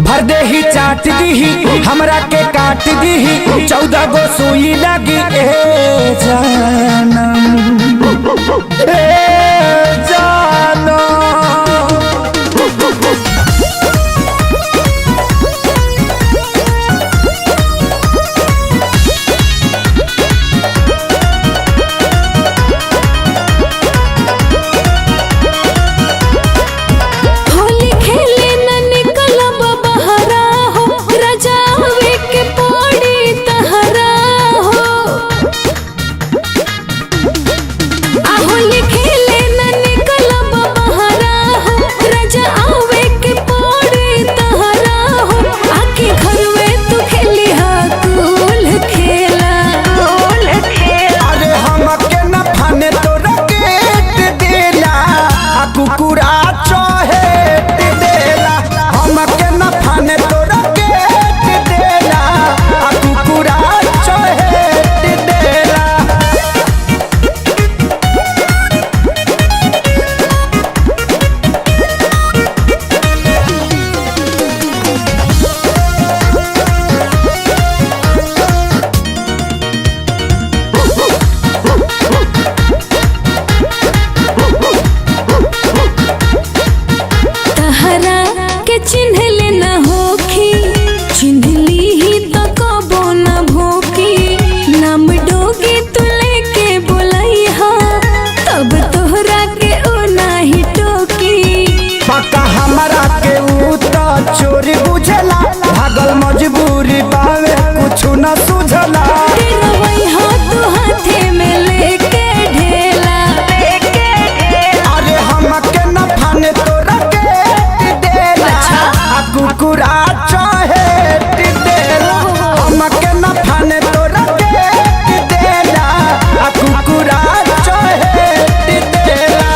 भर दे ही चाट दी हमरा के काट दी 14 गो सुई लगी ए जानम ए जानम। चोरी बुझला भागल मजबूरी पावे कुछ न सुझला तू हाथे में लेके ढेला अरे हमके न फाने तोरा के देला आ कुकुरा चाहे देला हमके न फाने तोरा के देला आ कुकुरा चाहे देला।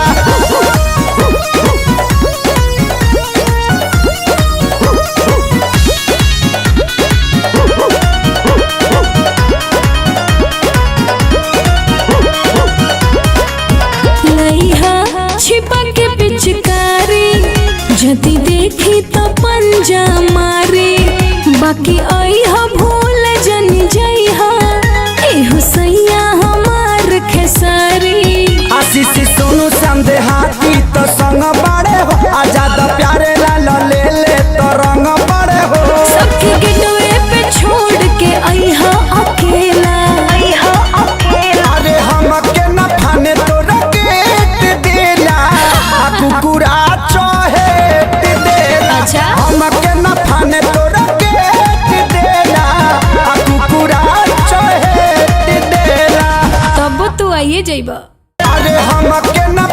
छिपा के पिचकारी जदी देखी तो पंजा मारे बाकी आईहा भूल जन जाइहा एहो सैया हमार खेसारी। आशीष सोनू समझे हाथी तो संग बड़े हो आजाद प्यारे लाल ले ले तो रंग बड़े हो सबके गेटवे पे छोड़ के आईहा अकेला अरे हमके न फाने तोरा कुकुरा चाहे देला हमके न फाने तोरा के देला आ कुकुरा चाहे देला तब तू आइए जाइबा अरे हमके न